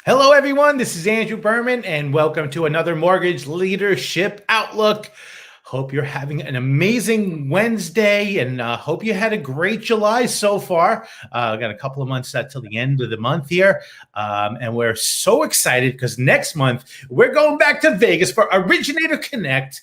Hello, everyone. This is Andrew Berman, and welcome to another Mortgage Leadership Outlook. Hope you're having an amazing Wednesday, and hope you had a great July so far. Got a couple of months till the end of the month here, and we're so excited because next month we're going back to Vegas for Originator Connect.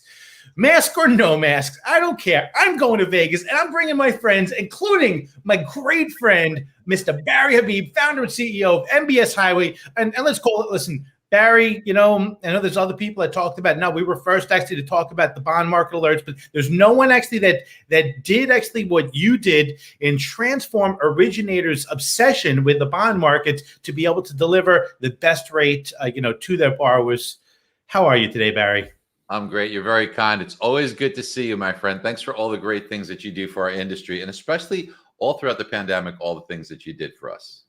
Mask or no mask, I don't care. I'm going to Vegas, and I'm bringing my friends, including my great friend, Mr. Barry Habib, founder and CEO of MBS Highway. And let's call it, listen, Barry, I know there's other people that talked about, no, we were first actually to talk about the bond market alerts, but there's no one actually that did actually what you did and transform originators' obsession with the bond market to be able to deliver the best rate, to their borrowers. How are you today, Barry? I'm great. You're very kind. It's always good to see you, my friend. Thanks for all the great things that you do for our industry, and especially all throughout the pandemic, all the things that you did for us.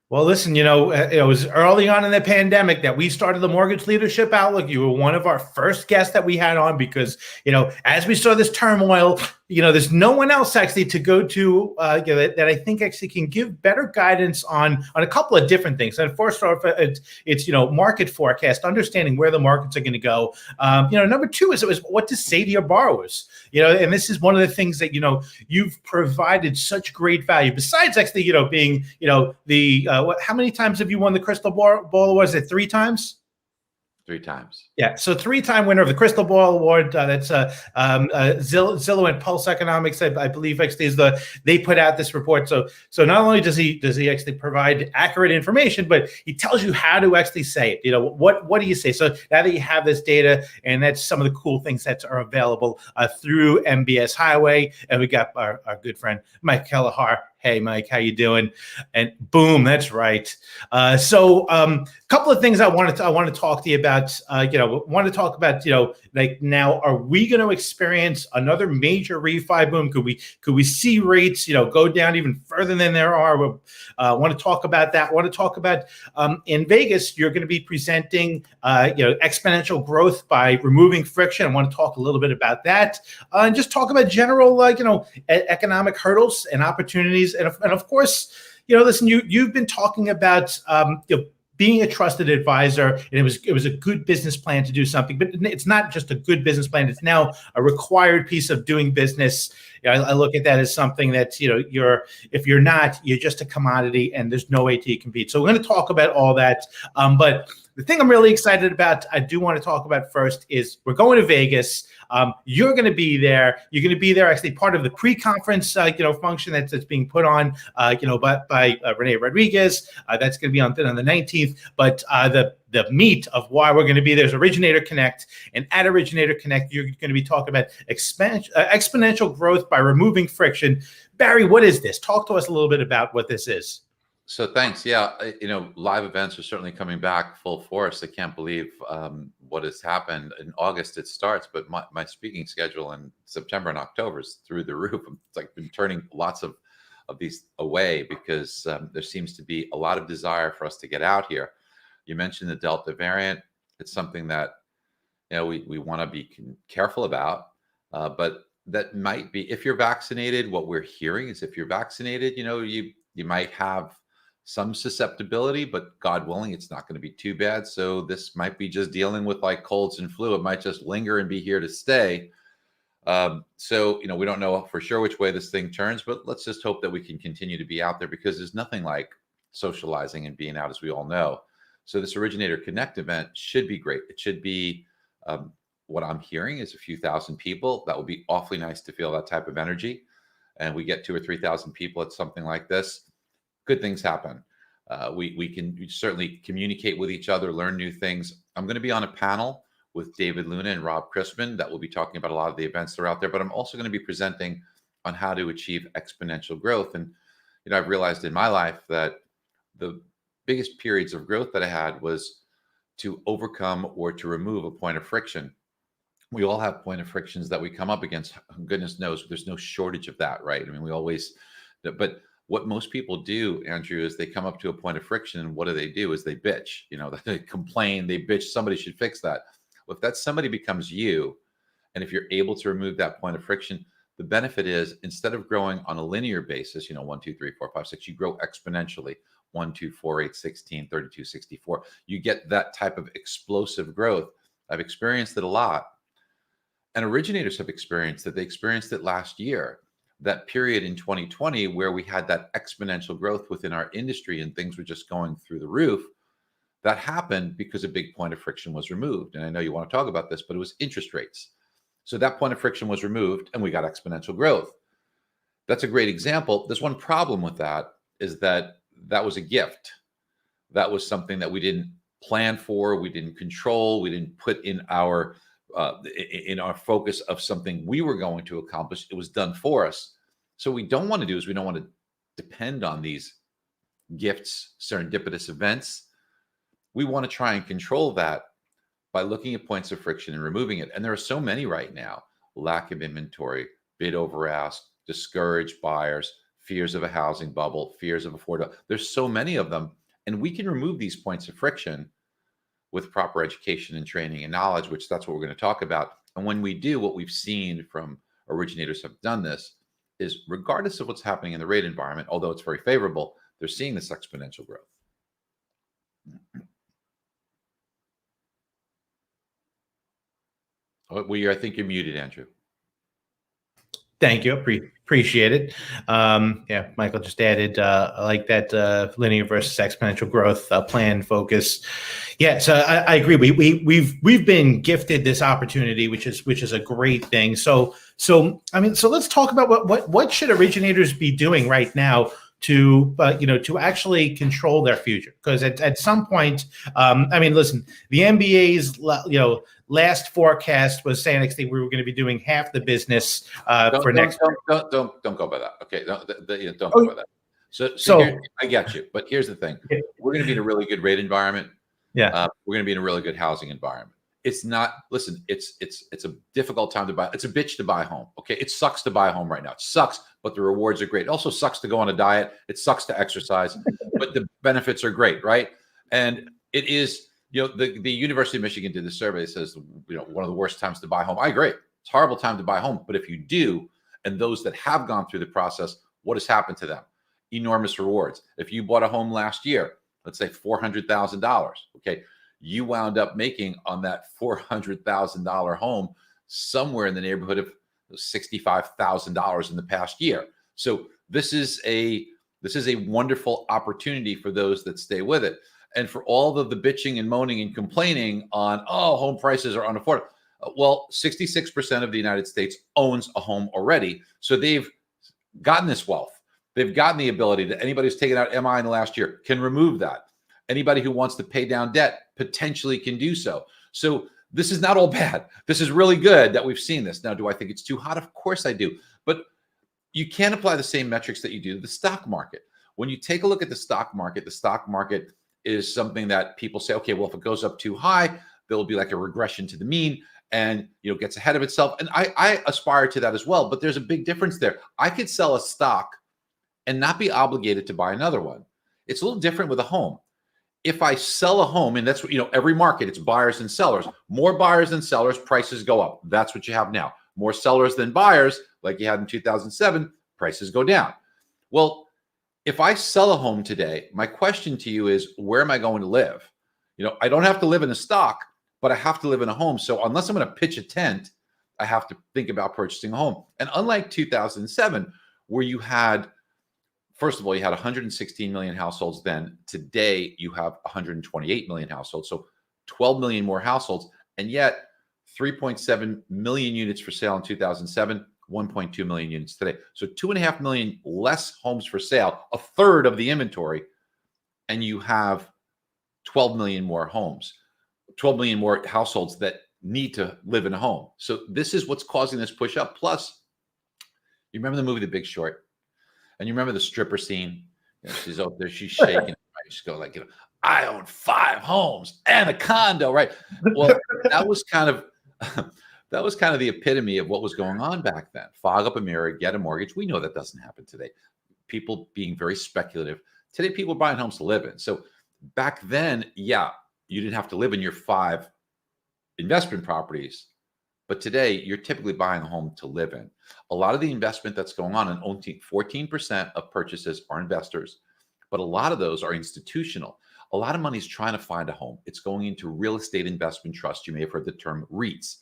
Well, listen, it was early on in the pandemic that we started the Mortgage Leadership Outlook. You were one of our first guests that we had on because, as we saw this turmoil, there's no one else actually to go to that I think actually can give better guidance on a couple of different things. And first off, it's market forecast, understanding where the markets are going to go. Number two is what to say to your borrowers. And this is one of the things that you've provided such great value. Besides actually being how many times have you won the Crystal Ball Award? Was it 3 times? 3 times. Yeah, so 3-time winner of the Crystal Ball Award. That's Zillow and Pulse Economics, I believe, actually they put out this report. So not only does he actually provide accurate information, but he tells you how to actually say it. What do you say? So now that you have this data, and that's some of the cool things that are available through MBS Highway, and we got our good friend Mike Kelleher. Hey, Mike, how you doing? And boom, that's right. So couple of things I want to talk to you about. Want to talk about, like now, are we going to experience another major refi boom? Could we see rates, go down even further than there are? Want to talk about that. Want to talk about in Vegas, you're going to be presenting, exponential growth by removing friction. I want to talk a little bit about that, and just talk about general, economic hurdles and opportunities. And of course, listen, you've been talking about, being a trusted advisor, and it was a good business plan to do something, but it's not just a good business plan. It's now a required piece of doing business. I look at that as something that, if you're not, you're just a commodity and there's no way to compete. So we're going to talk about all that. But the thing I'm really excited about, I do want to talk about first, is we're going to Vegas. You're going to be there. You're going to be there, actually part of the pre-conference, function that's being put on, by Renee Rodriguez. That's going to be on the 19th. But the meat of why we're going to be there is Originator Connect, and at Originator Connect, you're going to be talking about exponential growth by removing friction. Barry, what is this? Talk to us a little bit about what this is. So thanks. Yeah, live events are certainly coming back full force. I can't believe what has happened. In August it starts, but my speaking schedule in September and October is through the roof. It's like been turning lots of these away because there seems to be a lot of desire for us to get out here. You mentioned the Delta variant. It's something that we want to be careful about, but that might be, if you're vaccinated, what we're hearing is if you're vaccinated, you might have some susceptibility, but God willing, it's not going to be too bad. So this might be just dealing with like colds and flu. It might just linger and be here to stay. So, we don't know for sure which way this thing turns, but let's just hope that we can continue to be out there, because there's nothing like socializing and being out, as we all know. So this Originator Connect event should be great. It should be, what I'm hearing is a few thousand people. That would be awfully nice to feel that type of energy. And we get 2,000 or 3,000 people at something like this. Good things happen. We can certainly communicate with each other, learn new things. I'm going to be on a panel with David Luna and Rob Crispin that will be talking about a lot of the events that are out there, but I'm also going to be presenting on how to achieve exponential growth. And, I've realized in my life that the biggest periods of growth that I had was to overcome or to remove a point of friction. We all have point of frictions that we come up against. Goodness knows there's no shortage of that, right? I mean, we always, but what most people do, Andrew, is they come up to a point of friction, and what do? Is they bitch, they complain, they bitch, somebody should fix that. Well, if that somebody becomes you, and if you're able to remove that point of friction, the benefit is, instead of growing on a linear basis, 1, 2, 3, 4, 5, 6, you grow exponentially. 1, 2, 4, 8, 16, 32, 64. You get that type of explosive growth. I've experienced it a lot. And originators have experienced it. They experienced it last year, that period in 2020 where we had that exponential growth within our industry and things were just going through the roof. That happened because a big point of friction was removed. And I know you want to talk about this, but it was interest rates. So that point of friction was removed and we got exponential growth. That's a great example. There's one problem with that is that that was a gift. That was something that we didn't plan for, we didn't control, we didn't put in our focus of something we were going to accomplish. It was done for us. So what we don't want to do is we don't want to depend on these gifts, serendipitous events. We want to try and control that by looking at points of friction and removing it. And there are so many right now: lack of inventory, bid over ask, discouraged buyers, fears of a housing bubble, fears of affordability. There's so many of them. And we can remove these points of friction with proper education and training and knowledge, which that's what we're going to talk about. And when we do, what we've seen from originators have done this is, regardless of what's happening in the rate environment, although it's very favorable, they're seeing this exponential growth. I think you're muted, Andrew. Thank you. Appreciate it. Yeah, Michael just added, I like that linear versus exponential growth plan focus. Yeah, so I agree. We've been gifted this opportunity, which is a great thing. So let's talk about what should originators be doing right now to actually control their future, because at some point, listen, the MBA's last forecast was saying we were going to be doing half the business for next year. Don't go by that. Okay, don't go by that. So I get you, but here's the thing: we're going to be in a really good rate environment. Yeah, we're going to be in a really good housing environment. It's not. Listen, it's a difficult time to buy. It's a bitch to buy a home. Okay, it sucks to buy a home right now. It sucks, but the rewards are great. It also sucks to go on a diet. It sucks to exercise, but the benefits are great, right? And it is. The University of Michigan did this survey. It says, one of the worst times to buy a home. I agree. It's a horrible time to buy a home. But if you do, and those that have gone through the process, what has happened to them? Enormous rewards. If you bought a home last year, let's say $400,000, okay, you wound up making on that $400,000 home somewhere in the neighborhood of $65,000 in the past year. So this is a wonderful opportunity for those that stay with it. And for all of the bitching and moaning and complaining on, home prices are unaffordable. Well, 66% of the United States owns a home already. So they've gotten this wealth. They've gotten the ability that anybody who's taken out MI in the last year can remove that. Anybody who wants to pay down debt potentially can do so. So this is not all bad. This is really good that we've seen this. Now, do I think it's too hot? Of course I do. But you can't apply the same metrics that you do to the stock market. When you take a look at the stock market is something that people say, okay, well, if it goes up too high, there'll be like a regression to the mean and gets ahead of itself. And I aspire to that as well, but there's a big difference there. I could sell a stock and not be obligated to buy another one. It's a little different with a home. If I sell a home, and that's what, every market, it's buyers and sellers. More buyers than sellers, prices go up. That's what you have now. More sellers than buyers, like you had in 2007, prices go down. Well, if I sell a home today, my question to you is, where am I going to live? I don't have to live in a stock, but I have to live in a home. So unless I'm going to pitch a tent, I have to think about purchasing a home. And unlike 2007, where you had, first of all, you had 116 million households then. Today, you have 128 million households. So 12 million more households. And yet 3.7 million units for sale in 2007. 1.2 million units today. So 2.5 million less homes for sale, a third of the inventory, and you have 12 million more homes, 12 million more households that need to live in a home. So this is what's causing this push up. Plus, you remember the movie The Big Short? And you remember the stripper scene? She's out there, she's shaking. Right? She's going like, I own 5 homes and a condo, right? Well, that was kind of the epitome of what was going on back then. Fog up a mirror, get a mortgage. We know that doesn't happen today. People being very speculative. Today, people are buying homes to live in. So back then, yeah, you didn't have to live in your 5 investment properties. But today, you're typically buying a home to live in. A lot of the investment that's going on, and only 14% of purchases are investors. But a lot of those are institutional. A lot of money is trying to find a home. It's going into real estate investment trusts. You may have heard the term REITs.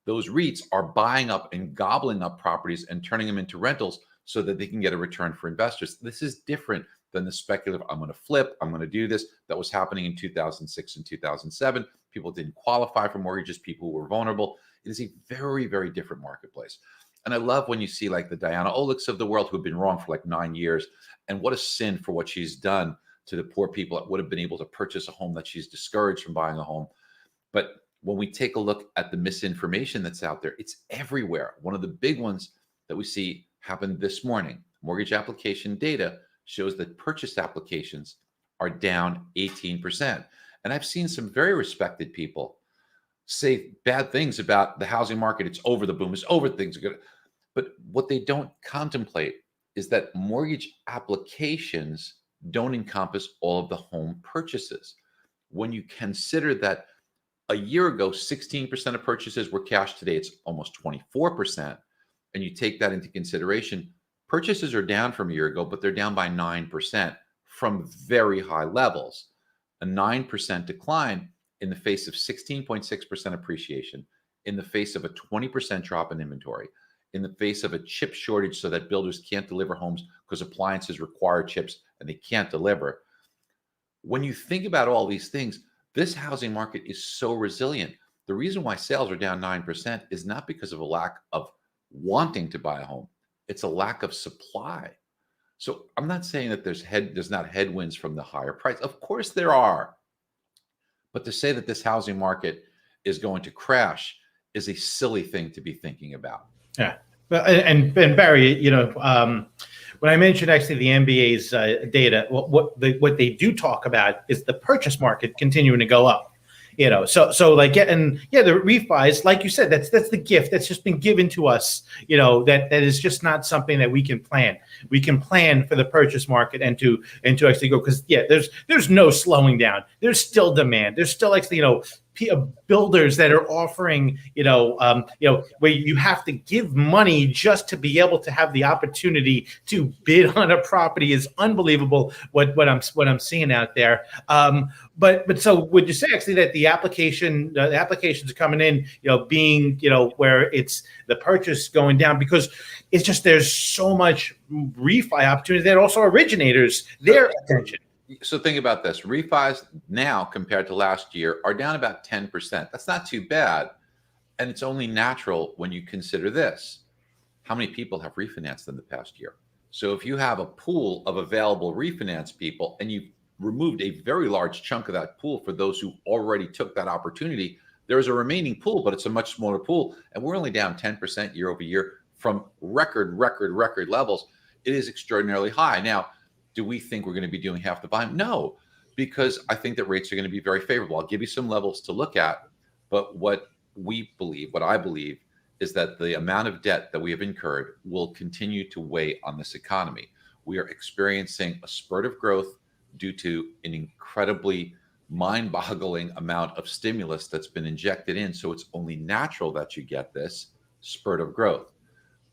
Those REITs are buying up and gobbling up properties and turning them into rentals so that they can get a return for investors. This is different than the speculative, I'm going to flip, I'm going to do this, that was happening in 2006 and 2007. People didn't qualify for mortgages, people were vulnerable. It is a very, very different marketplace. And I love when you see like the Diana Oliks of the world who have been wrong for like 9 years. And what a sin for what she's done to the poor people that would have been able to purchase a home that she's discouraged from buying a home. But when we take a look at the misinformation that's out there, it's everywhere. One of the big ones that we see happened this morning. Mortgage application data shows that purchase applications are down 18%. And I've seen some very respected people say bad things about the housing market. It's over the boom, it's over, things are good. But what they don't contemplate is that mortgage applications don't encompass all of the home purchases. When you consider that a year ago, 16% of purchases were cash, today it's almost 24%. And you take that into consideration, purchases are down from a year ago, but they're down by 9% from very high levels. A 9% decline in the face of 16.6% appreciation, in the face of a 20% drop in inventory, in the face of a chip shortage so that builders can't deliver homes because appliances require chips and they can't deliver. When you think about all these things, this housing market is so resilient. The reason why sales are down 9% is not because of a lack of wanting to buy a home. It's a lack of supply. So I'm not saying that there's not headwinds from the higher price. Of course there are. But to say that this housing market is going to crash is a silly thing to be thinking about. Yeah. And Barry, when I mentioned actually the MBA's data, what they do talk about is the purchase market continuing to go up. So like the refis, like you said, that's the gift that's just been given to us. That is just not something that we can plan. We can plan for the purchase market and to actually go, because there's no slowing down. There's still demand. There's still actually builders that are offering where you have to give money just to be able to have the opportunity to bid on a property is unbelievable. What I'm seeing out there. But so would you say actually that the applications are coming in, being where it's the purchase going down because it's just there's so much refi opportunity that also originators their attention. So think about this. Refis now compared to last year are down about 10%. That's not too bad. And it's only natural when you consider this. How many people have refinanced in the past year? So if you have a pool of available refinance people and you've removed a very large chunk of that pool for those who already took that opportunity, there's a remaining pool, but it's a much smaller pool. And we're only down 10% year over year from record levels. It is extraordinarily high. Now, do we think we're going to be doing half the volume? No, because I think that rates are going to be very favorable. I'll give you some levels to look at, but what I believe is that the amount of debt that we have incurred will continue to weigh on this economy. We are experiencing a spurt of growth due to an incredibly mind-boggling amount of stimulus that's been injected in. So it's only natural that you get this spurt of growth.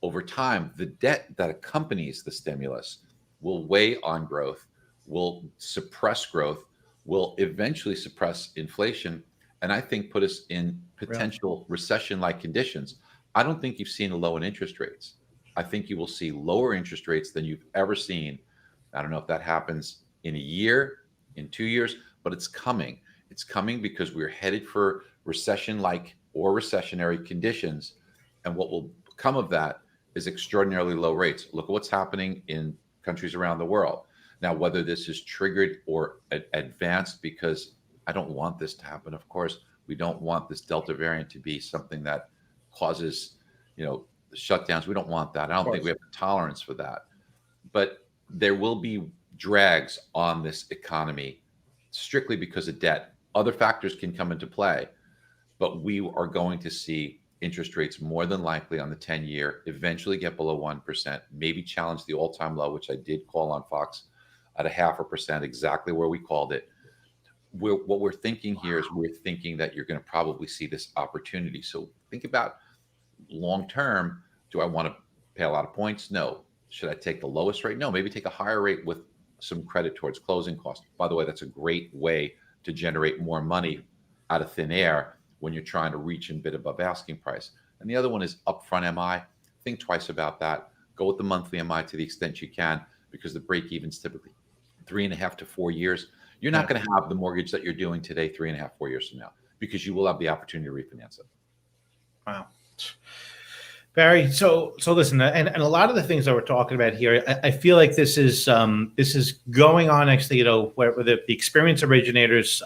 Over time, the debt that accompanies the stimulus will weigh on growth, will suppress growth, will eventually suppress inflation, and I think put us in potential recession-like conditions. I don't think you've seen a low in interest rates. I think you will see lower interest rates than you've ever seen. I don't know if that happens in a year, in 2 years, but it's coming. It's coming because we're headed for recession-like or recessionary conditions. And what will come of that is extraordinarily low rates. Look at what's happening in countries around the world. Now, whether this is triggered or advanced, because I don't want this to happen. Of course, we don't want this Delta variant to be something that causes, the shutdowns. We don't want that. I don't think we have the tolerance for that. But there will be drags on this economy strictly because of debt. Other factors can come into play, but we are going to see interest rates more than likely on the 10-year eventually get below 1%, maybe challenge the all-time low, which I did call on Fox at 0.5%, exactly where we called it. What we're thinking here is we're thinking that you're going to probably see this opportunity. So think about long-term. Do I want to pay a lot of points? No. Should I take the lowest rate? No. Maybe take a higher rate with some credit towards closing costs. By the way, that's a great way to generate more money out of thin air when you're trying to reach and bid above asking price. And the other one is upfront MI. Think twice about that. Go with the monthly MI to the extent you can, because the break even's typically 3.5 to 4 years. You're not going to have the mortgage that you're doing today 3.5, 4 years from now, because you will have the opportunity to refinance it. Wow. Barry, so listen, and a lot of the things that we're talking about here, I feel like this is going on actually, where the experienced originators,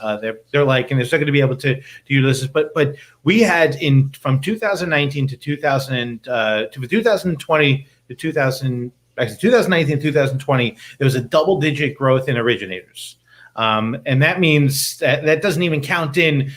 they're like, and they're still going to be able to do this, but we had from 2019 to 2020 to 2019 to 2020, there was a double-digit growth in originators. And that means that doesn't even count in,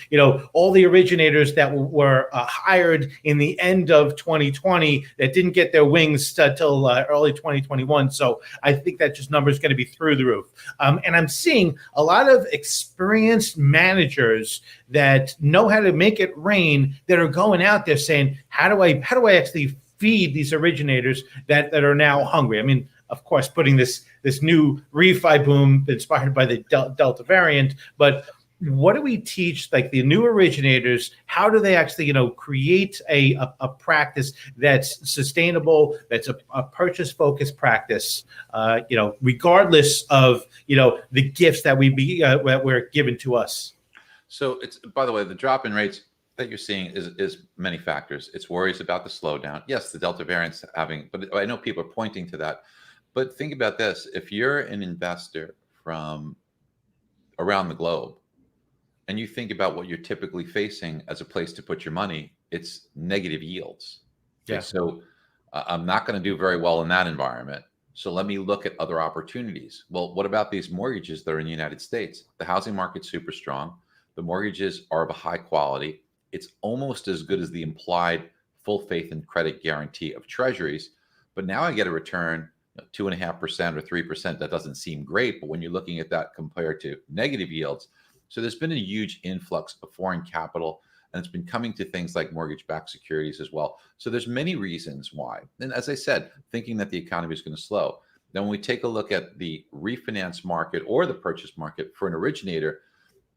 all the originators that were hired in the end of 2020 that didn't get their wings till early 2021. So I think that just number is going to be through the roof. And I'm seeing a lot of experienced managers that know how to make it rain that are going out there saying, how do I actually feed these originators that are now hungry? I mean, of course, putting this new refi boom inspired by the Delta variant, but what do we teach like the new originators? How do they actually, create a practice that's sustainable, that's a purchase-focused practice, regardless of, the gifts that we're given to us? So it's, by the way, the drop in rates that you're seeing is many factors. It's worries about the slowdown. Yes, the Delta variant's but I know people are pointing to that. But think about this. If you're an investor from around the globe and you think about what you're typically facing as a place to put your money, it's negative yields. Okay, so I'm not going to do very well in that environment. So let me look at other opportunities. Well, what about these mortgages that are in the United States? The housing market's super strong. The mortgages are of a high quality. It's almost as good as the implied full faith and credit guarantee of treasuries. But now I get a return 2.5% or 3%. That doesn't seem great, but when you're looking at that compared to negative yields, so there's been a huge influx of foreign capital, and it's been coming to things like mortgage-backed securities as well. So there's many reasons why. And as I said, thinking that the economy is going to slow. Then when we take a look at the refinance market or the purchase market for an originator,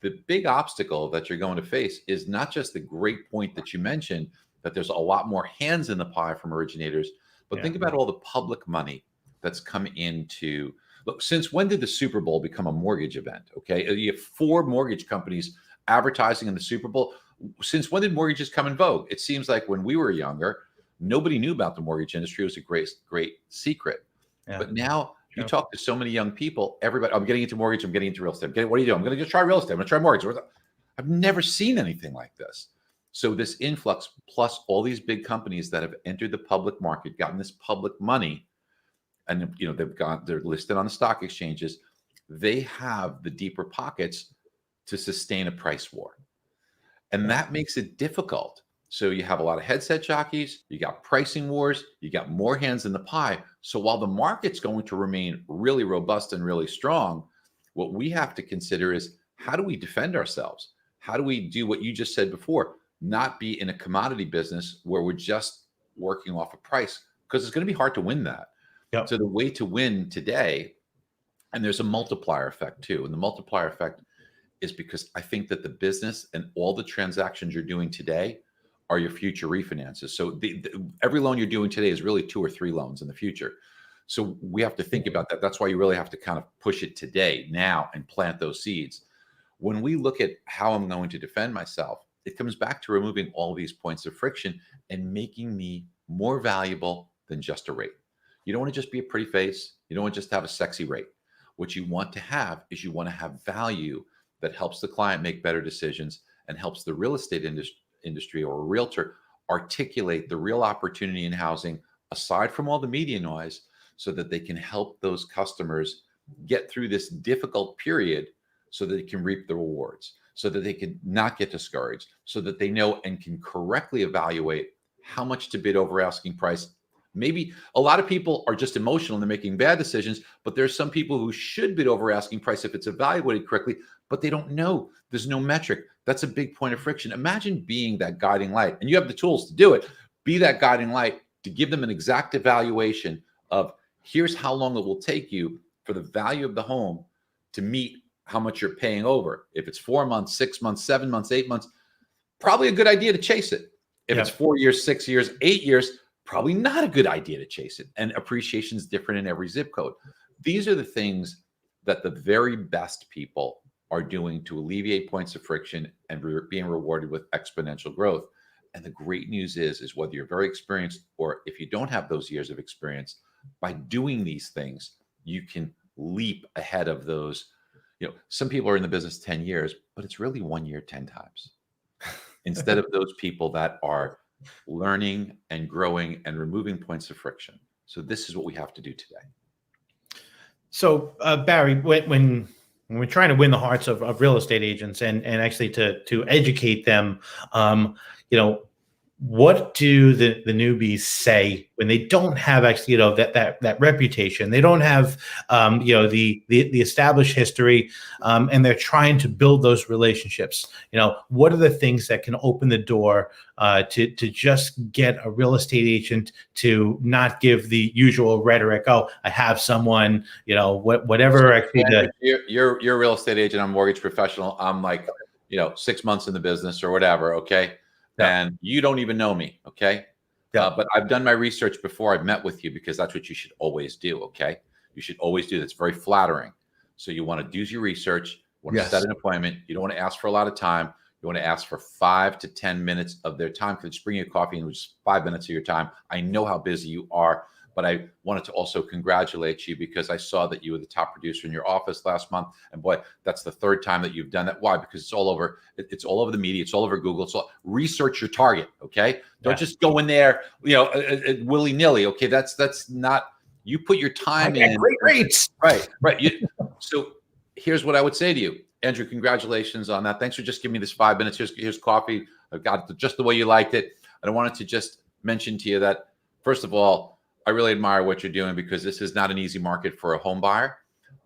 the big obstacle that you're going to face is not just the great point that you mentioned, that there's a lot more hands in the pie from originators, but think about all the public money that's come into. Look, since when did the Super Bowl become a mortgage event? Okay, you have 4 mortgage companies advertising in the Super Bowl. Since when did mortgages come in vogue? It seems like when we were younger, nobody knew about the mortgage industry. It was a great secret. But now you talk to so many young people, everybody, I'm getting into mortgage, I'm getting into real estate. What do you do? I'm going to just try real estate. I'm going to try mortgage. I've never seen anything like this. So this influx, plus all these big companies that have entered the public market, gotten this public money, and they're listed on the stock exchanges, they have the deeper pockets to sustain a price war. And that makes it difficult. So you have a lot of headset jockeys, you got pricing wars, you got more hands in the pie. So while the market's going to remain really robust and really strong, what we have to consider is, how do we defend ourselves? How do we do what you just said before? Not be in a commodity business where we're just working off a price, because it's going to be hard to win that. So the way to win today, and there's a multiplier effect too. And the multiplier effect is because I think that the business and all the transactions you're doing today are your future refinances. So every loan you're doing today is really 2 or 3 loans in the future. So we have to think about that. That's why you really have to kind of push it today, now, and plant those seeds. When we look at how I'm going to defend myself, it comes back to removing all these points of friction and making me more valuable than just a rate. You don't want to just be a pretty face. You don't want to just have a sexy rate. What you want to have is you want to have value that helps the client make better decisions and helps the real estate industry or a realtor articulate the real opportunity in housing aside from all the media noise, so that they can help those customers get through this difficult period so that they can reap the rewards, so that they can not get discouraged, so that they know and can correctly evaluate how much to bid over asking price. Maybe a lot of people are just emotional and they're making bad decisions, but there's some people who should bid over asking price if it's evaluated correctly, but they don't know. There's no metric. That's a big point of friction. Imagine being that guiding light, and you have the tools to do it. Be that guiding light to give them an exact evaluation of, here's how long it will take you for the value of the home to meet how much you're paying over. If it's 4 months, 6 months, 7 months, 8 months, probably a good idea to chase it. If it's 4 years, 6 years, 8 years, probably not a good idea to chase it. And appreciation is different in every zip code. These are the things that the very best people are doing to alleviate points of friction and being rewarded with exponential growth. And the great news is whether you're very experienced or if you don't have those years of experience, by doing these things, you can leap ahead of those. Some people are in the business 10 years, but it's really 1 year, 10 times. Instead of those people that are learning and growing and removing points of friction. So this is what we have to do today. So Barry, when we're trying to win the hearts of real estate agents and actually to educate them, what do the newbies say when they don't have actually that reputation? They don't have the established history, and they're trying to build those relationships. What are the things that can open the door to just get a real estate agent to not give the usual rhetoric? Oh, I have someone, whatever. Actually, you're a real estate agent. I'm a mortgage professional. I'm like 6 months in the business or whatever. Okay. Yeah. And you don't even know me, okay? Yeah. But I've done my research before I've met with you, because that's what you should always do, okay? You should always do that. It's very flattering. So you want to do your research. You want to set an appointment. You don't want to ask for a lot of time. You want to ask for 5 to 10 minutes of their time. Just bring you a coffee and just 5 minutes of your time. I know how busy you are, but I wanted to also congratulate you because I saw that you were the top producer in your office last month. And boy, that's the 3rd time that you've done that. Why? Because it's all over. It's all over the media. It's all over Google. It's all, research your target. Okay. Don't just go in there, willy nilly. Okay. That's not, you put your time in. Great rates. Right. So here's what I would say to you, Andrew, congratulations on that. Thanks for just giving me this 5 minutes. Here's coffee. I've got it just the way you liked it. And I wanted to just mention to you that, first of all, I really admire what you're doing, because this is not an easy market for a home buyer,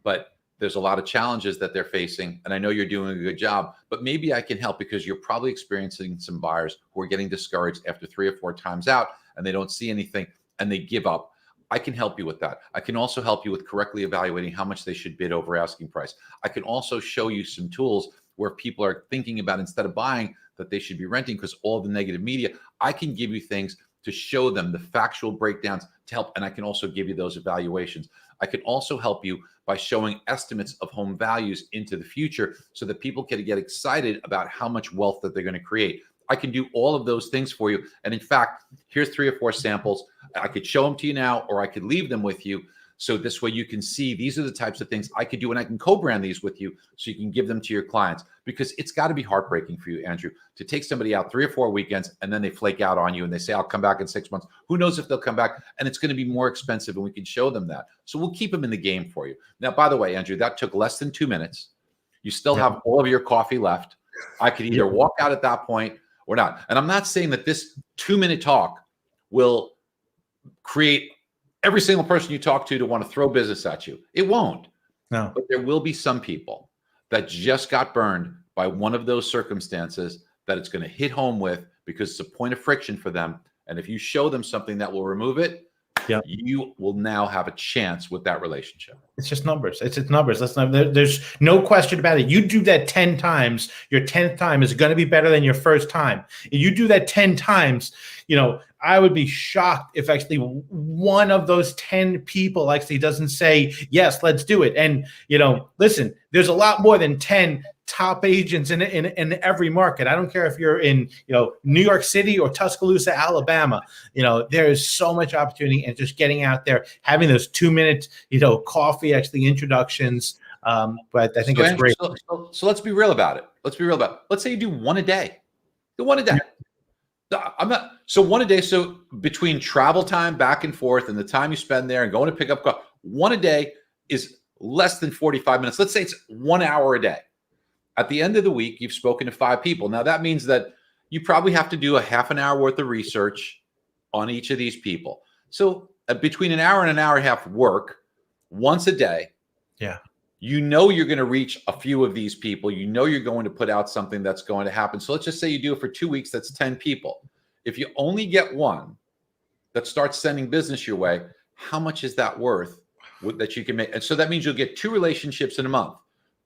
but there's a lot of challenges that they're facing. And I know you're doing a good job, but maybe I can help, because you're probably experiencing some buyers who are getting discouraged after 3 or 4 times out and they don't see anything and they give up. I can help you with that. I can also help you with correctly evaluating how much they should bid over asking price. I can also show you some tools where people are thinking about, instead of buying, that they should be renting because all the negative media. I can give you things to show them the factual breakdowns to help. And I can also give you those evaluations. I can also help you by showing estimates of home values into the future so that people can get excited about how much wealth that they're going to create. I can do all of those things for you. And in fact, here's 3 or 4 samples. I could show them to you now, or I could leave them with you. So this way you can see these are the types of things I could do, and I can co-brand these with you so you can give them to your clients, because it's got to be heartbreaking for you, Andrew, to take somebody out 3 or 4 weekends and then they flake out on you and they say, I'll come back in 6 months. Who knows if they'll come back, and it's going to be more expensive, and we can show them that. So we'll keep them in the game for you. Now, by the way, Andrew, that took less than 2 minutes. You still have all of your coffee left. I could either walk out at that point or not. And I'm not saying that this 2-minute talk will create every single person you talk to want to throw business at you. It won't. No. But there will be some people that just got burned by one of those circumstances that it's going to hit home with, because it's a point of friction for them. And if you show them something that will remove it, you will now have a chance with that relationship. It's just numbers. It's numbers. There's no question about it. You do that 10 times, your 10th time is going to be better than your first time. If you do that 10 times, I would be shocked if actually one of those 10 people actually doesn't say, yes, let's do it. And, listen, there's a lot more than 10 top agents in every market. I don't care if you're in, New York City or Tuscaloosa, Alabama. There is so much opportunity, and just getting out there, having those 2-minute, coffee, actually introductions. But I think it's great. So let's be real about it. Let's say you do one a day. Do one a day. So one a day. So between travel time back and forth and the time you spend there and going to pick up coffee, one a day is less than 45 minutes. Let's say it's 1 hour a day. At the end of the week, you've spoken to 5 people. Now that means that you probably have to do a half an hour worth of research on each of these people. So between an hour and an hour and a half work once a day. Yeah. You're going to reach a few of these people. You're going to put out something that's going to happen. So let's just say you do it for 2 weeks. That's 10 people. If you only get one that starts sending business your way, how much is that worth that you can make. And so that means you'll get 2 relationships in a month.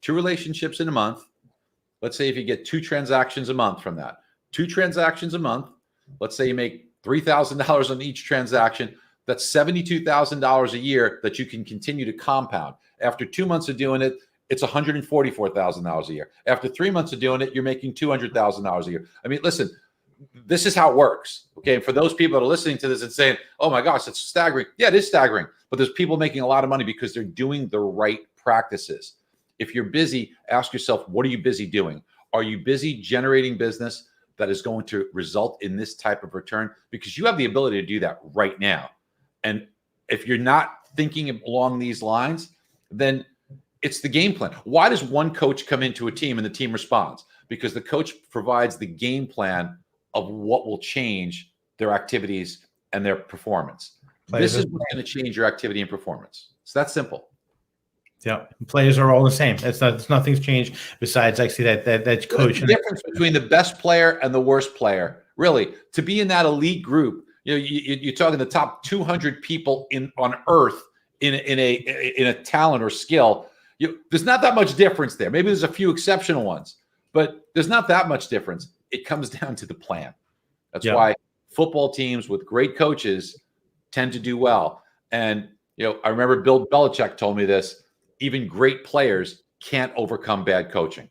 2 relationships in a month. Let's say if you get 2 transactions a month from that, 2 transactions a month, let's say you make $3,000 on each transaction. That's $72,000 a year that you can continue to compound. After 2 months of doing it, it's $144,000 a year. After 3 months of doing it, you're making $200,000 a year. I mean, listen, this is how it works. Okay. And for those people that are listening to this and saying, oh my gosh, it's staggering. Yeah, it is staggering. But there's people making a lot of money because they're doing the right practices. If you're busy, ask yourself, what are you busy doing? Are you busy generating business that is going to result in this type of return? Because you have the ability to do that right now. And if you're not thinking along these lines, then it's the game plan. Why does one coach come into a team and the team responds? Because the coach provides the game plan of what will change their activities and their performance. This is what's going to change your activity and performance. It's that simple. Yeah, players are all the same. Nothing's changed besides actually that coach. The difference between the best player and the worst player, really, to be in that elite group. You're talking the top 200 people on Earth in a talent or skill. There's not that much difference there. Maybe there's a few exceptional ones, but there's not that much difference. It comes down to the plan. That's why football teams with great coaches tend to do well. And I remember Bill Belichick told me this. Even great players can't overcome bad coaching.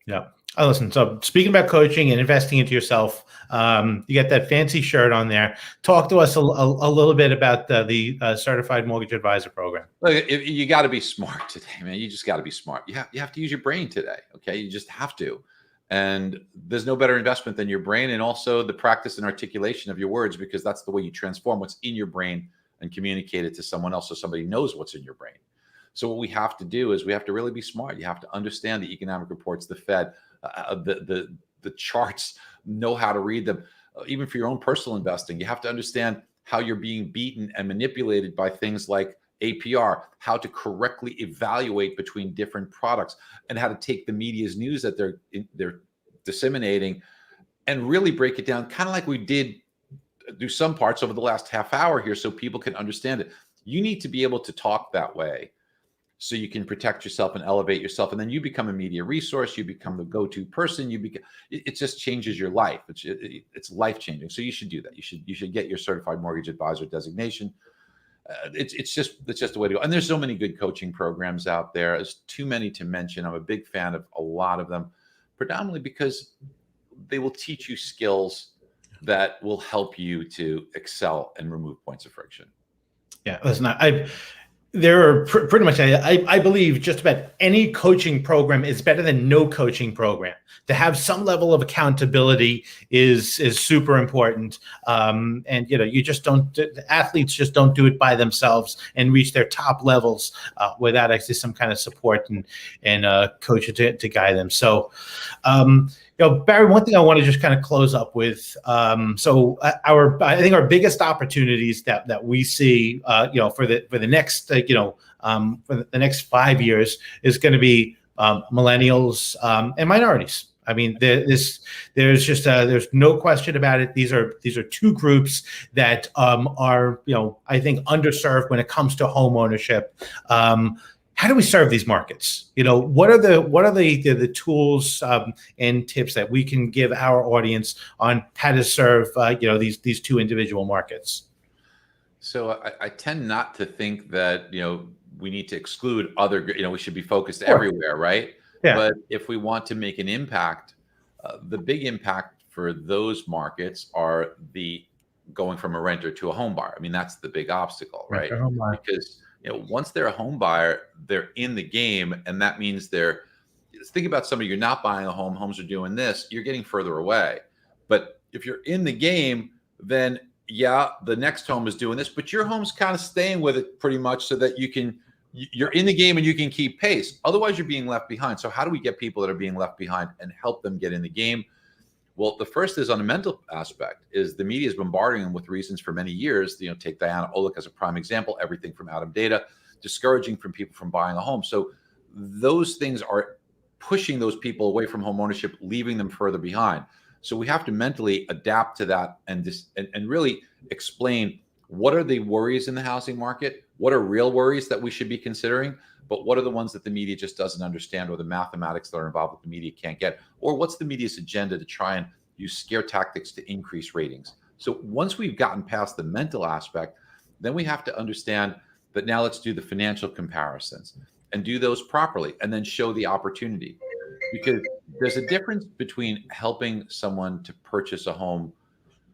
Yeah. Oh, listen, so speaking about coaching and investing into yourself, you got that fancy shirt on there. Talk to us a little bit about the Certified Mortgage Advisor program. Look, you got to be smart today, man. You just got to be smart. You have to use your brain today, okay? You just have to. And there's no better investment than your brain, and also the practice and articulation of your words, because that's the way you transform what's in your brain and communicate it to someone else so somebody knows what's in your brain. So what we have to do is we have to really be smart. You have to understand the economic reports, the Fed, the charts, know how to read them. Even for your own personal investing, you have to understand how you're being beaten and manipulated by things like APR, how to correctly evaluate between different products, and how to take the media's news that they're disseminating and really break it down, kind of like we did do some parts over the last half hour here, so people can understand it. You need to be able to talk that way so you can protect yourself and elevate yourself. And then you become a media resource. You become the go-to person. It just changes your life. It's life-changing. So you should do that. You should get your Certified Mortgage Advisor designation. It's just the way to go. And there's so many good coaching programs out there. There's too many to mention. I'm a big fan of a lot of them, predominantly because they will teach you skills that will help you to excel and remove points of friction. Yeah, listen, there are pretty much, I believe just about any coaching program is better than no coaching program. To have some level of accountability is super important. And, you just don't, athletes just don't do it by themselves and reach their top levels without actually some kind of support and coach to guide them. So, Barry, one thing I want to just kind of close up with. I think our biggest opportunities that we see, for the next, for the next 5 years is going to be millennials and minorities. I mean, there's no question about it. These are two groups that are, I think, underserved when it comes to home ownership. How do we serve these markets? What are the tools and tips that we can give our audience on how to serve these two individual markets? So I tend not to think that we need to exclude other. We should be focused everywhere, right? Yeah. But if we want to make an impact, the big impact for those markets are the going from a renter to a home buyer. I mean, that's the big obstacle, right? Because once they're a home buyer, they're in the game, and that means think about somebody, you're not buying a home, homes are doing this, you're getting further away. But if you're in the game, then the next home is doing this, but your home's kind of staying with it pretty much so that you're in the game and you can keep pace. Otherwise, you're being left behind. So how do we get people that are being left behind and help them get in the game? Well, the first is on a mental aspect, is the media is bombarding them with reasons for many years. Take Diana Olick as a prime example, everything from Adam Data, discouraging from people from buying a home. So those things are pushing those people away from home ownership, leaving them further behind. So we have to mentally adapt to that and really explain what are the worries in the housing market, what are real worries that we should be considering, but what are the ones that the media just doesn't understand, or the mathematics that are involved that the media can't get, or what's the media's agenda to try and use scare tactics to increase ratings. So once we've gotten past the mental aspect, then we have to understand that now let's do the financial comparisons and do those properly, and then show the opportunity. Because there's a difference between helping someone to purchase a home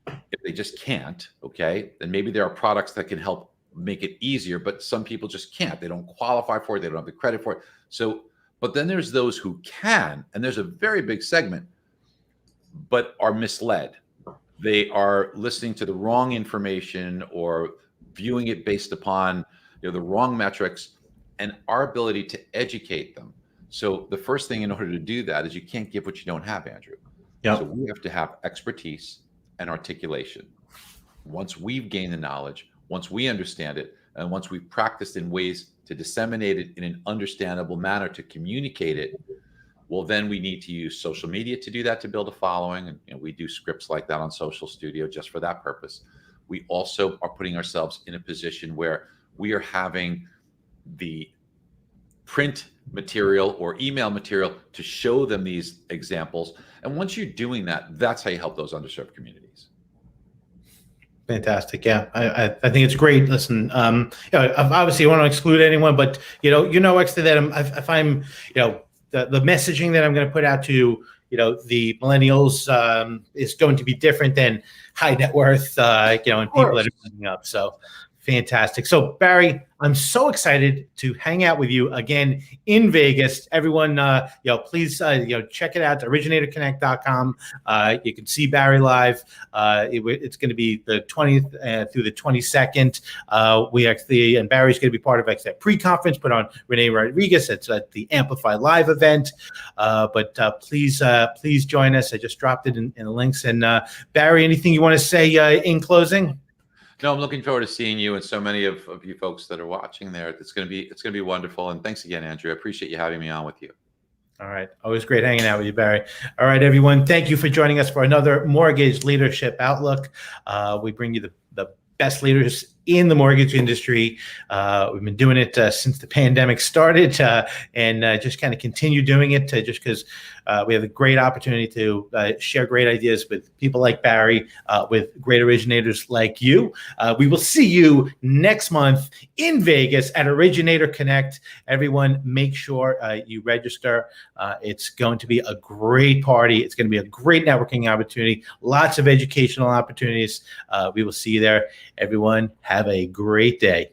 if they just can't, okay? And maybe there are products that can help make it easier, but some people just can't. They don't qualify for it. They don't have the credit for it. So, but then there's those who can, and there's a very big segment, but are misled. They are listening to the wrong information or viewing it based upon the wrong metrics, and our ability to educate them. So the first thing in order to do that is you can't give what you don't have, Andrew. Yep. So we have to have expertise and articulation. Once we've gained the knowledge, once we understand it, and once we've practiced in ways to disseminate it in an understandable manner to communicate it, well, then we need to use social media to do that, to build a following. And we do scripts like that on Social Studio just for that purpose. We also are putting ourselves in a position where we are having the print material or email material to show them these examples. And once you're doing that, that's how you help those underserved communities. Fantastic. Yeah, I think it's great. Listen, obviously, I want to exclude anyone, but actually, that if I'm, the messaging that I'm going to put out to, the millennials is going to be different than high net worth, and people that are coming up. So fantastic. So Barry, I'm so excited to hang out with you again in Vegas. Everyone, please, check it out. OriginatorConnect.com. You can see Barry live. It's going to be the 20th through the 22nd. And Barry's going to be part of that pre-conference put on Renee Rodriguez. It's at the Amplify Live event. But please join us. I just dropped it in the links. And Barry, anything you want to say in closing? No, I'm looking forward to seeing you and so many of you folks that are watching there. It's going to be wonderful. And thanks again, Andrew. I appreciate you having me on with you. All right. Always great hanging out with you, Barry. All right, everyone. Thank you for joining us for another Mortgage Leadership Outlook. We bring you the best leaders in the mortgage industry. We've been doing it since the pandemic started, and just kind of continue doing it just because we have a great opportunity to share great ideas with people like Barry, with great originators like you. We will see you next month in Vegas at Originator Connect. Everyone, make sure you register. It's going to be a great party. It's going to be a great networking opportunity, lots of educational opportunities. We will see you there. Everyone, have a great day.